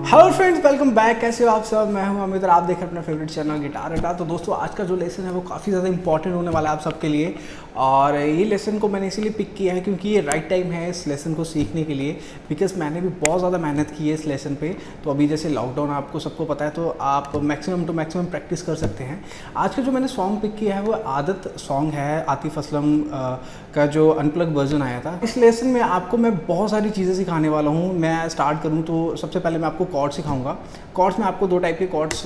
Hello friends, welcome back. कैसे हो आप सब? मैं हूं अमित और आप देख रहे हैं अपना फेवरेट चैनल गिटार अड्डा। तो दोस्तों, आज का जो लेसन है वो काफ़ी ज़्यादा इंपॉर्टेंट होने वाला है आप सबके लिए। और ये लेसन को मैंने इसीलिए पिक किया है क्योंकि ये राइट टाइम है इस लेसन को सीखने के लिए, बिकॉज मैंने भी बहुत ज़्यादा मेहनत की है इस लेसन पे। तो अभी जैसे लॉकडाउन आपको सबको पता है, तो आप मैक्सिमम टू मैक्सिमम प्रैक्टिस कर सकते हैं। आज का जो मैंने सॉन्ग पिक किया है वो आदत सॉन्ग है, आतिफ असलम का जो अनप्लग वर्जन आया था। इस लेसन में आपको मैं बहुत सारी चीज़ें सिखाने वाला हूँ। मैं स्टार्ट करूँ तो सबसे पहले मैं आपको कॉर्ड सिखाऊंगा। कॉर्ड्स में आपको दो टाइप के कॉर्ड्स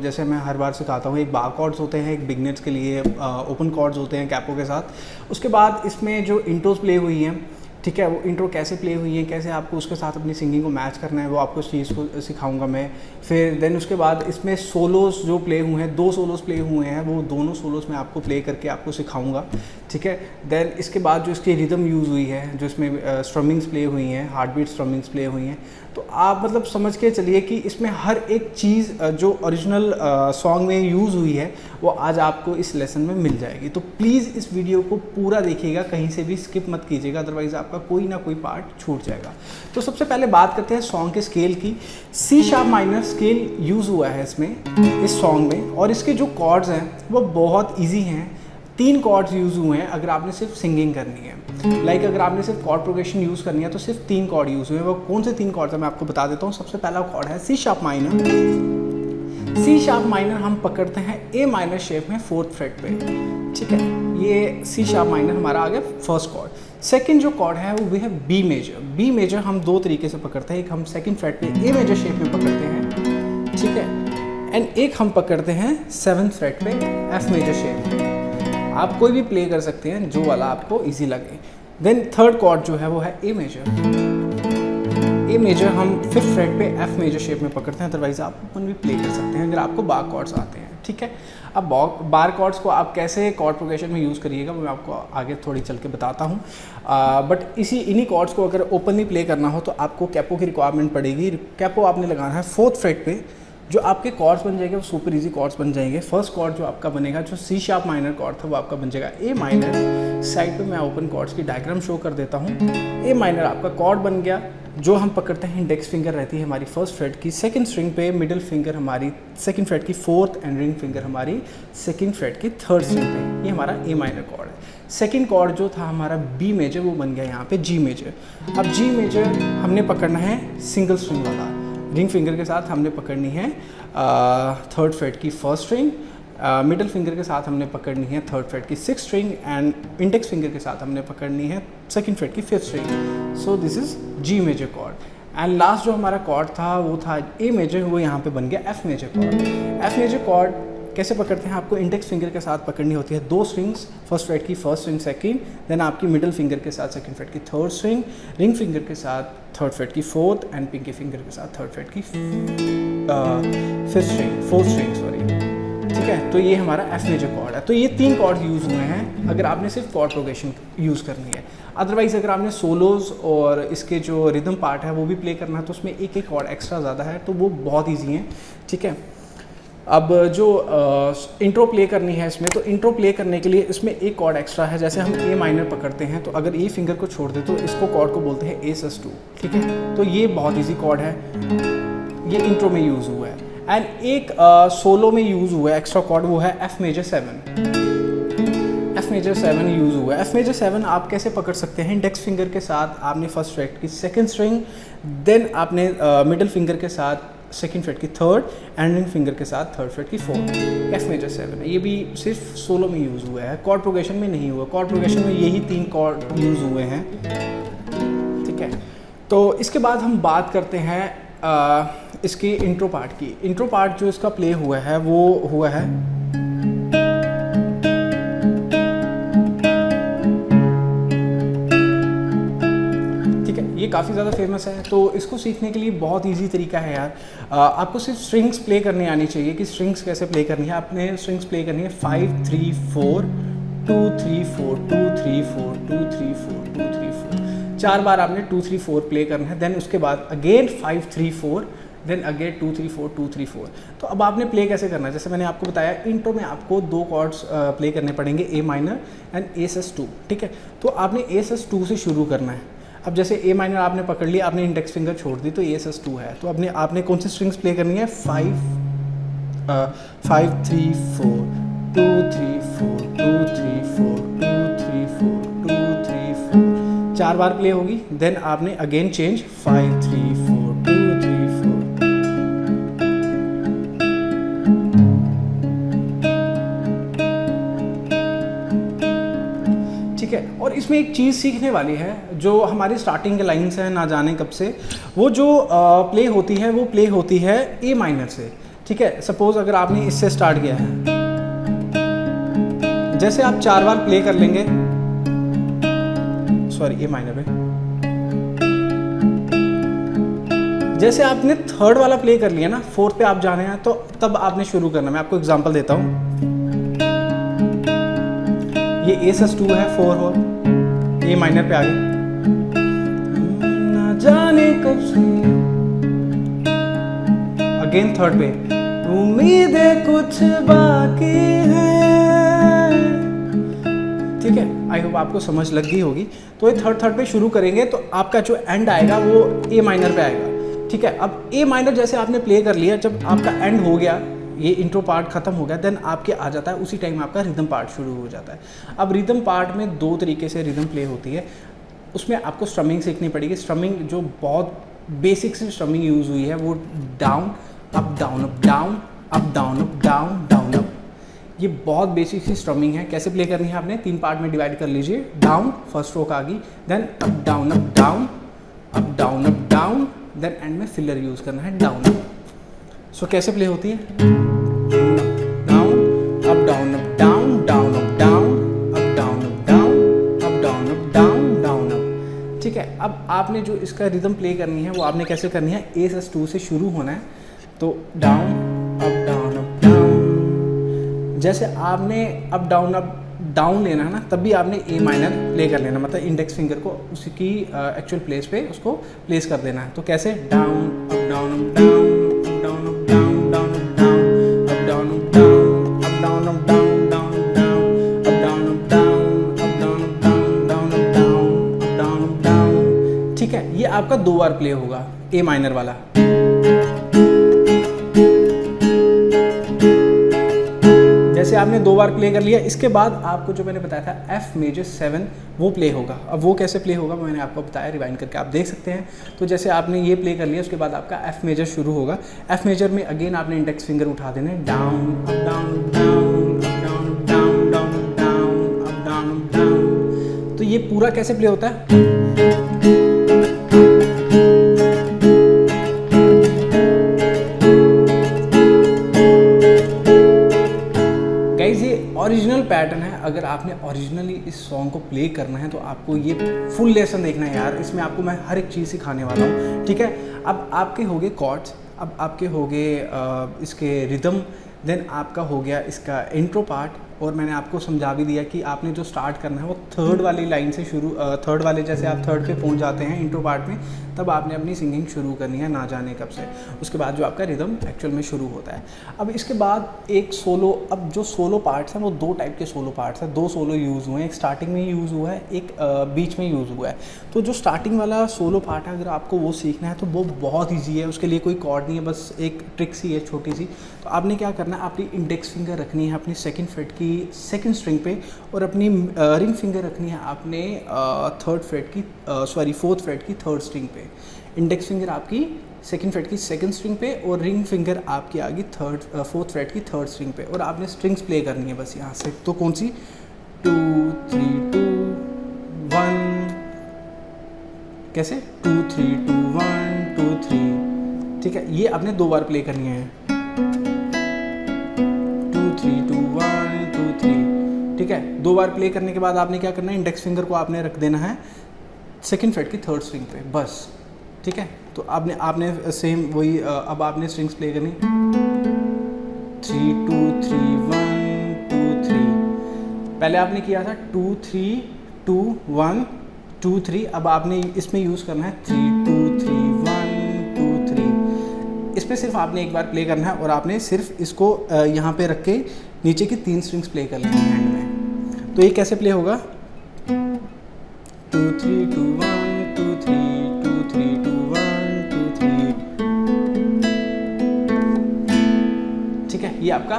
जैसे मैं हर बार सिखाता हूँ, एक बार कॉर्ड्स होते हैं, एक बिगनर्स के लिए ओपन कॉर्ड्स होते हैं कैपो के साथ। उसके बाद इसमें जो इंट्रोज प्ले हुई हैं, ठीक है, वो इंट्रो कैसे प्ले हुई है, कैसे आपको उसके साथ अपनी सिंगिंग को मैच करना है, वो आपको उस चीज़ को सिखाऊंगा मैं। फिर देन उसके बाद इसमें सोलोस जो प्ले हुए हैं, 2 सोलोस प्ले हुए हैं, वो दोनों सोलोस में आपको प्ले करके आपको सिखाऊंगा, ठीक है। देन इसके बाद जो इसकी रिदम यूज़ हुई है, जो इसमें स्ट्रमिंग्स प्ले हुई हैं, हार्ट बीट स्ट्रमिंग्स प्ले हुई हैं, तो आप मतलब समझ के चलिए कि इसमें हर एक चीज़ जो ओरिजिनल सॉन्ग में यूज़ हुई है वो आज आपको इस लेसन में मिल जाएगी। तो प्लीज़ इस वीडियो को पूरा देखिएगा, कहीं से भी स्किप मत कीजिएगा, अदरवाइज़ आपका कोई ना कोई पार्ट छूट जाएगा। तो सबसे पहले बात करते हैं सॉन्ग के स्केल की। C sharp minor scale use हुआ है इसमें, इस सॉन्ग में, और इसके जो कॉर्ड्स हैं वो बहुत ईजी हैं। 3 कॉर्ड्स यूज़ हुए हैं अगर आपने सिर्फ सिंगिंग करनी है। लाइक अगर आपने सिर्फ कॉर्ड प्रोग्रेशन यूज़ करनी है तो सिर्फ 3 कॉर्ड यूज़ हुए हैं। वो कौन से 3 कॉर्ड्स हैं मैं आपको बता देता हूँ। सबसे पहला कॉर्ड है C sharp minor. C sharp minor हम पकड़ते हैं ए माइनर शेप में 4th फ्रेट पे, ठीक है। ये सी शार्प माइनर हमारा आ गया फर्स्ट कॉर्ड। सेकंड जो कॉर्ड है वो है बी मेजर। बी मेजर हम 2 तरीके से पकड़ते हैं। एक हम 2nd फ्रेट पे ए मेजर शेप में पकड़ते हैं, ठीक है, एंड एक हम पकड़ते हैं 7th फ्रेट पे एफ मेजर शेप में। आप कोई भी प्ले कर सकते हैं जो वाला आपको इजी लगे। देन थर्ड कॉर्ड जो है वो है ए मेजर। ए मेजर हम 5th फ्रेट पे एफ मेजर शेप में पकड़ते हैं, अदरवाइज आप अपन भी प्ले कर सकते हैं अगर आपको बार कॉर्ड्स आते हैं, ठीक है। अब बार कॉर्ड्स को आप कैसे कॉर्ड प्रोग्रेशन में यूज़ करिएगा वो मैं आपको आगे थोड़ी चल के बताता हूँ। बट इन्हीं कॉर्ड्स को अगर ओपनली प्ले करना हो तो आपको कैपो की रिक्वायरमेंट पड़ेगी। कैपो आपने लगाना है 4th फ्रेट पे। जो आपके कॉर्ड्स बन जाएंगे वो सुपर इजी कॉर्ड्स बन जाएंगे। फर्स्ट कॉर्ड जो आपका बनेगा, जो सी शार्प माइनर कॉर्ड था, वो आपका बन जाएगा ए माइनर। साइड पे मैं ओपन कॉर्ड्स की डायग्राम शो कर देता हूँ। ए माइनर आपका कॉर्ड बन गया, जो हम पकड़ते हैं इंडेक्स फिंगर रहती है हमारी 1st फ्रेट की 2nd स्ट्रिंग पे, मिडिल फिंगर हमारी 2nd फ्रेट की 4th एंड रिंग फिंगर हमारी 2nd फ्रेट की 3rd स्ट्रिंग पे। ये हमारा ए माइनर कॉर्ड है। सेकंड कॉर्ड जो था हमारा बी मेजर, वो बन गया यहाँ पे जी मेजर। अब जी मेजर हमने पकड़ना है सिंगल स्ट्रिंग वाला, रिंग फिंगर के साथ हमने पकड़नी है 3rd फ्रेट की 1st स्ट्रिंग, मिडल फिंगर के साथ हमने पकड़नी है 3rd फ्रेट की 6th string, and index finger के साथ हमने पकड़नी है 2nd फ्रेट की 5th string. So this is G major chord. And last जो हमारा कॉर्ड था वो था ए मेजर, वो यहाँ पे बन गया F major chord. F major chord कैसे पकड़ते हैं? आपको इंडेक्स फिंगर के साथ पकड़नी होती है 2 स्ट्रिंग्स, 1st फ्रेट की 1st स्ट्रिंग 2nd, देन आपकी मिडिल फिंगर के साथ 2nd फ्रेट की 3rd स्ट्रिंग, रिंग फिंगर के साथ 3rd फ्रेट की 4th, एंड पिंकी फिंगर के साथ 3rd फ्रेट की 4th स्ट्रिंग, सॉरी, ठीक है। तो ये हमारा एफ मेजर कॉर्ड है। तो ये 3 कॉर्ड यूज़ हुए हैं अगर आपने सिर्फ कॉर्ड प्रोग्रेशन यूज़ करनी है। अदरवाइज़ अगर आपने सोलोज और इसके जो रिदम पार्ट है वो भी प्ले करना है तो उसमें एक कॉर्ड एक्स्ट्रा ज़्यादा है, तो वो बहुत ईजी है, ठीक है। अब जो इंट्रो प्ले करनी है इसमें, तो इंट्रो प्ले करने के लिए इसमें एक कॉर्ड एक्स्ट्रा है। जैसे हम ए माइनर पकड़ते हैं तो अगर ए फिंगर को छोड़ दे तो इसको कॉर्ड को बोलते हैं A+2, ठीक है। तो ये बहुत इजी कॉर्ड है, ये इंट्रो में यूज़ हुआ है। एंड एक सोलो में यूज़ हुआ है एक्स्ट्रा कॉर्ड, वो है F major 7। F major 7 use हुआ है। एफ मेजर 7 आप कैसे पकड़ सकते हैं? इंडेक्स फिंगर के साथ आपने 1st फ्रेट की 2nd स्ट्रिंग, देन आपने मिडिल फिंगर के साथ 2nd फ्रेट की 3rd, एंड रिंग फिंगर के साथ 3rd फ्रेट की 4th। एफ मेजर 7 है। ये भी सिर्फ सोलो में यूज़ हुआ है, कॉर्ड प्रोग्रेशन में नहीं हुआ। कॉर्ड प्रोग्रेशन में यही 3 कॉर्ड यूज़ हुए हैं, ठीक है। तो इसके बाद हम बात करते हैं इसकी इंट्रो पार्ट की। इंट्रो पार्ट जो इसका प्ले हुआ है वो हुआ है ये काफ़ी ज़्यादा फेमस है। तो इसको सीखने के लिए बहुत इजी तरीका है यार। आपको सिर्फ स्ट्रिंग्स प्ले करनी आनी चाहिए कि स्ट्रिंग्स कैसे प्ले करनी है। आपने स्ट्रिंग्स प्ले करनी है 5 3 4 2 3 4 2 3 4 2 3 4 2 3 4, 4 बार आपने 2 3 4 प्ले करना है। देन उसके बाद अगेन 5 3 4, देन अगेन 2 3 4 2 3 4। तो अब आपने प्ले कैसे करना है? जैसे मैंने आपको बताया, इंट्रो में आपको 2 कॉर्ड्स प्ले करने पड़ेंगे, ए माइनर एंड A+2, ठीक है। तो आपने A+2 से शुरू करना है। अब जैसे ए माइनर आपने पकड़ लिया, आपने इंडेक्स फिंगर छोड़ दी तो ए sus2 है, तो आपने कौन सी स्ट्रिंग्स प्ले करनी है, 5 3 4 2 3 4 2 3 4 2 3 4 2 3 4, 4 बार प्ले होगी। देन आपने अगेन चेंज 5 3 4 2 3 4। ठीक है, और इसमें एक चीज़ सीखने वाली है, जो हमारी स्टार्टिंग के लाइन्स हैं ना जाने कब से, वो जो प्ले होती है वो प्ले होती है ए माइनर से। ठीक है, सपोज अगर आपने इससे स्टार्ट किया है, जैसे आप 4 बार प्ले कर लेंगे, सॉरी ए माइनर पे, जैसे आपने थर्ड वाला प्ले कर लिया ना, फोर्थ पे आप जाने हैं, तो तब आपने शुरू करना। मैं आपको एग्जांपल देता हूं, ये ए sus2 है, 4 हो, ए माइनर पे आ गए, ना जाने कब से, अगेन थर्ड पे, उम्मीदें कुछ बाकी है। ठीक है, आई होप आपको समझ लग गई होगी। तो ये थर्ड पे शुरू करेंगे तो आपका जो एंड आएगा वो ए माइनर पे आएगा। ठीक है, अब ए माइनर जैसे आपने प्ले कर लिया, जब आपका एंड हो गया, ये इंट्रो पार्ट खत्म हो गया, देन आपके आ जाता है उसी टाइम आपका रिदम पार्ट शुरू हो जाता है। अब रिदम पार्ट में 2 तरीके से रिदम प्ले होती है, उसमें आपको स्ट्रमिंग सीखनी पड़ेगी। स्ट्रमिंग जो बहुत बेसिक सी स्ट्रमिंग यूज़ हुई है वो down up down up down up down up down down up, ये बहुत बेसिक सी स्ट्रमिंग है। कैसे प्ले करनी है आपने 3 पार्ट में डिवाइड कर लीजिए। डाउन फर्स्ट स्ट्रोक आ गई, then up down up down up down up down, then end में फिलर यूज़ करना है डाउन अप। सो कैसे प्ले होती है, down up down up down down up down up down up down up down up down down up. ठीक है, अब आपने जो इसका रिदम प्ले करनी है वो आपने कैसे करनी है, ए sus2 से शुरू होना है, तो down up down up down. जैसे आपने अप डाउन लेना है ना, तब भी आपने ए माइनर प्ले कर लेना, मतलब इंडेक्स फिंगर को उसकी एक्चुअल प्लेस पे उसको प्लेस कर देना है। तो कैसे, down up down up down up down up down down up down up down up down up down up down down up down up down up down up down up down down up down up down up down. ठीक है, ये आपका 2 बार play होगा ए minor वाला। जैसे आपने 2 बार play कर लिया, इसके बाद आपको जो मैंने बताया था एफ मेजर 7 वो प्ले होगा। अब वो कैसे प्ले होगा मैंने आपको बताया, रिवाइंड करके आप देख सकते हैं। तो जैसे आपने ये प्ले कर लिया, उसके बाद आपका एफ मेजर शुरू होगा। एफ मेजर में अगेन आपने इंडेक्स फिंगर उठा देने, down up down down up down down down down up down down. तो ये पूरा कैसे प्ले होता है, ओरिजिनल पैटर्न है। अगर आपने ओरिजिनली इस सॉन्ग को प्ले करना है तो आपको ये फुल लेसन देखना है यार, इसमें आपको मैं हर एक चीज़ सिखाने वाला हूँ। ठीक है, अब आपके हो गए कॉर्ड्स, अब आपके हो गए इसके रिदम, देन आपका हो गया इसका इंट्रो पार्ट, और मैंने आपको समझा भी दिया कि आपने जो स्टार्ट करना है वो थर्ड वाली लाइन से शुरू, थर्ड वाले जैसे आप थर्ड पे पहुंच जाते हैं इंट्रो पार्ट में, तब आपने अपनी सिंगिंग शुरू करनी है ना जाने कब से। उसके बाद जो आपका रिदम एक्चुअल में शुरू होता है। अब इसके बाद एक सोलो, अब जो सोलो पार्ट्स हैं वो 2 टाइप के सोलो पार्ट्स हैं, 2 सोलो यूज़ हुए हैं, एक स्टार्टिंग में यूज़ हुआ है, एक बीच में यूज़ हुआ है। तो जो स्टार्टिंग वाला सोलो पार्ट है, अगर आपको वो सीखना है तो वो बहुत ईजी है, उसके लिए कोई कॉर्ड नहीं है, बस एक ट्रिक सी है छोटी सी। तो आपने क्या करना है, अपनी इंडेक्स फिंगर रखनी है अपनी सेकंड फ्रेट की सेकंड स्ट्रिंग पे, और अपनी रिंग फिंगर रखनी है आपने फोर्थ फ्रेट की थर्ड स्ट्रिंग पे। इंडेक्स फिंगर आपकी सेकंड फ्रेट की सेकंड स्ट्रिंग पे और रिंग फिंगर आपकी आ गई फोर्थ फ्रेट की थर्ड स्ट्रिंग पे, और आपने स्ट्रिंग्स प्ले करनी है बस यहाँ से। तो कौन सी, 2 3 2 1, कैसे 2 3 2 1 2 3। ठीक है, ये आपने 2 बार प्ले करनी है, 2 3 2 1 2 3। ठीक है, 2 बार प्ले करने के बाद आपने क्या करना है, इंडेक्स फिंगर को आपने रख देना है सेकंड फ्रेट की थर्ड स्ट्रिंग पे बस। ठीक है, तो आपने सेम वही, अब आपने स्ट्रिंग्स प्ले करनी, 3 2 3 1 2 3। पहले आपने किया था 2 3 2 1 2 3, अब आपने इसमें यूज़ करना है 3 2 3 1 2 3। इसमें सिर्फ आपने एक बार प्ले करना है, और आपने सिर्फ इसको यहाँ पे रख के नीचे की 3 स्ट्रिंग्स प्ले कर लेनी है एंड में। तो ये कैसे प्ले होगा, 2 3 2 1 2 3 2 1 2 3। ठीक है, ये आपका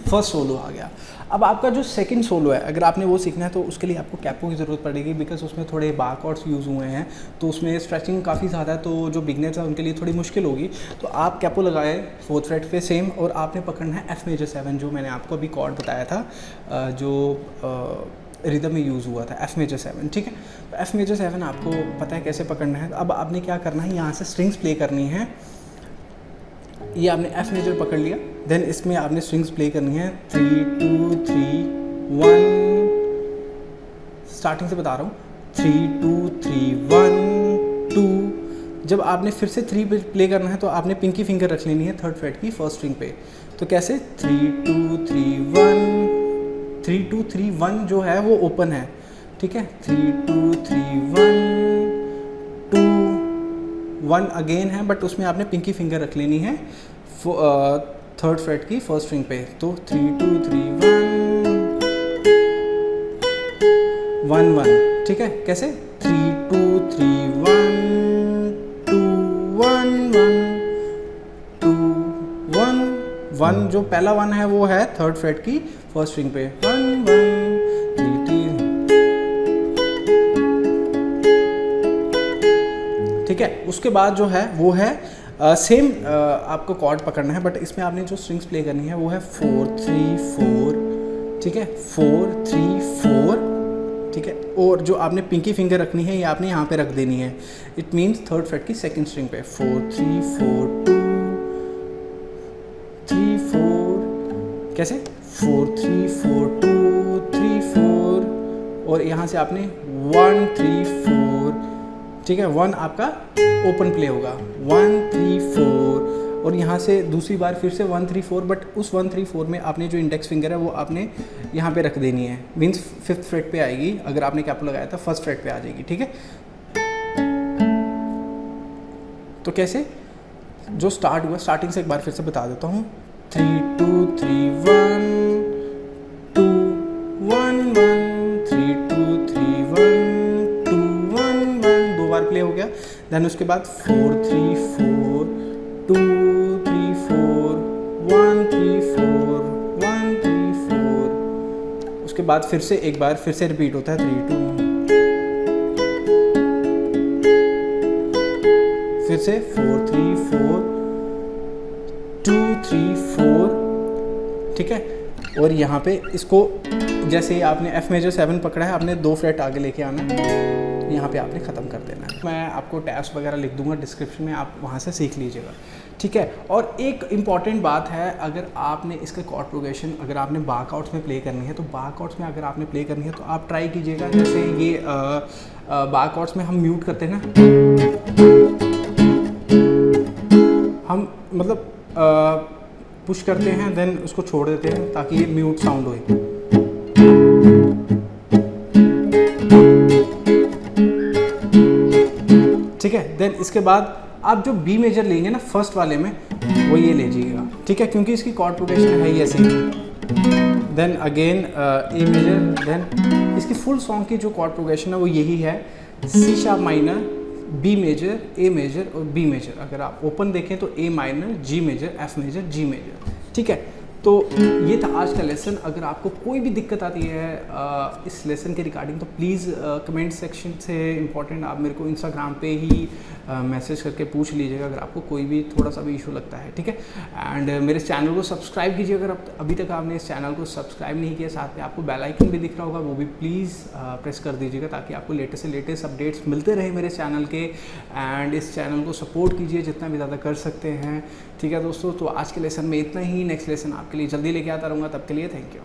फर्स्ट सोलो आ गया। अब आपका जो सेकंड सोलो है, अगर आपने वो सीखना है तो उसके लिए आपको कैपो की ज़रूरत पड़ेगी, बिकॉज उसमें थोड़े बार कॉर्ड्स यूज़ हुए हैं, तो उसमें स्ट्रेचिंग काफ़ी ज़्यादा है, तो जो बिगनर्स हैं उनके लिए थोड़ी मुश्किल होगी। तो आप कैपो लगाए 4th फ्रेट पे सेम, और आपने पकड़ना है F मेजर 7, जो मैंने आपको अभी कॉर्ड बताया था, जो रिदम में यूज़ हुआ था, F मेजर 7। ठीक है, तो F मेजर 7 आपको पता है कैसे पकड़ना है। अब आपने क्या करना है, यहाँ से स्ट्रिंग्स प्ले करनी है। ये आपने F मेजर पकड़ लिया, देन इसमें आपने स्ट्रिंग्स प्ले करनी है 3 2 3 1। स्टार्टिंग से बता रहा हूँ, 3 2 3 1 2। जब आपने फिर से 3 पे प्ले करना है तो आपने पिंकी फिंगर रख लेनी है 3rd फ्रेट की फर्स्ट स्ट्रिंग पे। तो कैसे 3 2 3 1, 3 2 3 1 जो है वो ओपन है। ठीक है, 3 2 3 1 2 1 अगेन है, बट उसमें आपने पिंकी फिंगर रख लेनी है 3rd फ्रेट की फर्स्ट स्ट्रिंग पे। तो 3 2 3 1 1 1। ठीक है, कैसे 3 2 3 1 2 1 1 2 1 1। जो पहला 1 है वो है 3rd फ्रेट की फर्स्ट स्ट्रिंग पे, 1 1 3 3। ठीक है, उसके बाद जो है वो है सेम आपको कॉर्ड पकड़ना है, बट इसमें आपने जो स्ट्रिंग्स प्ले करनी है वो है 4 3 4। ठीक है, 4 3 4। ठीक है, और जो आपने पिंकी फिंगर रखनी है ये आपने यहाँ पे रख देनी है। इट मीन्स 3rd फ्रेट की सेकंड स्ट्रिंग पे 4 3 4 2 3 4। कैसे 4 3 4 2 3 4, और यहाँ से आपने 1 3 4। ठीक है, 1 आपका ओपन प्ले होगा 1 3 4, और यहाँ से दूसरी बार फिर से 1 3 4, बट उस 1 3 4 में आपने जो इंडेक्स फिंगर है वो आपने यहाँ पे रख देनी है। मीन्स 5th फ्रेट पे आएगी, अगर आपने कैपो लगाया था 1st फ्रेट पे आ जाएगी। ठीक है, तो कैसे जो स्टार्ट हुआ, स्टार्टिंग से एक बार फिर से बता देता हूँ, 3 2 3 1 2 1 1 3 2 3 1 2 1 1। 2 बार प्ले हो गया। देन उसके बाद 4 3 4 2 3 4 1 3 4 1 3 4। उसके बाद फिर से एक बार फिर से रिपीट होता है 3 2, फिर से 4 3 4 2 3 4। ठीक है, और यहाँ पे इसको जैसे ही आपने F मेजर 7 पकड़ा है, आपने 2 फ्रेट आगे लेके आना है, यहाँ पे आपने ख़त्म कर देना है। मैं आपको टैब्स वगैरह लिख दूंगा डिस्क्रिप्शन में, आप वहाँ से सीख लीजिएगा। ठीक है, और एक इम्पॉर्टेंट बात है, अगर आपने इसका कॉर्ड प्रोग्रेशन अगर आपने बार कॉर्ड्स में प्ले करनी है, तो बार कॉर्ड्स में अगर आपने प्ले करनी है तो आप ट्राई कीजिएगा, जैसे ये बार कॉर्ड्स में हम म्यूट करते हैं ना, हम मतलब पुश करते हैं देन उसको छोड़ देते हैं ताकि ये म्यूट साउंड होए। ठीक है, देन इसके बाद आप जो बी मेजर लेंगे ना फर्स्ट वाले में, वो ये ले जाइएगा। ठीक है, क्योंकि इसकी कॉर्ड प्रोग्रेशन है ही ऐसे। Then again A major, then इसकी फुल सॉन्ग की जो कॉर्ड प्रोग्रेशन है वो यही है, C sharp minor, B major, A major और बी मेजर। अगर आप ओपन देखें तो A minor, G major, F major, G major. ठीक है, तो ये था आज का लेसन। अगर आपको कोई भी दिक्कत आती है इस लेसन के रिगार्डिंग, तो प्लीज़ कमेंट सेक्शन से इम्पॉर्टेंट आप मेरे को इंस्टाग्राम पे ही मैसेज करके पूछ लीजिएगा अगर आपको कोई भी थोड़ा सा भी इशू लगता है। ठीक है, एंड मेरे चैनल को सब्सक्राइब कीजिए अगर अभी तक आपने इस चैनल को सब्सक्राइब नहीं किया। साथ में आपको बेल आइकन भी दिख रहा होगा, वो भी प्लीज़ प्रेस कर दीजिएगा ताकि आपको लेटेस्ट से लेटेस्ट अपडेट्स मिलते रहे मेरे चैनल के। एंड इस चैनल को सपोर्ट कीजिए जितना भी ज़्यादा कर सकते हैं। ठीक है दोस्तों, तो आज के लेसन में इतना ही। नेक्स्ट लेसन आपके लिए जल्दी लेके आता रहूँगा, तब के लिए थैंक यू।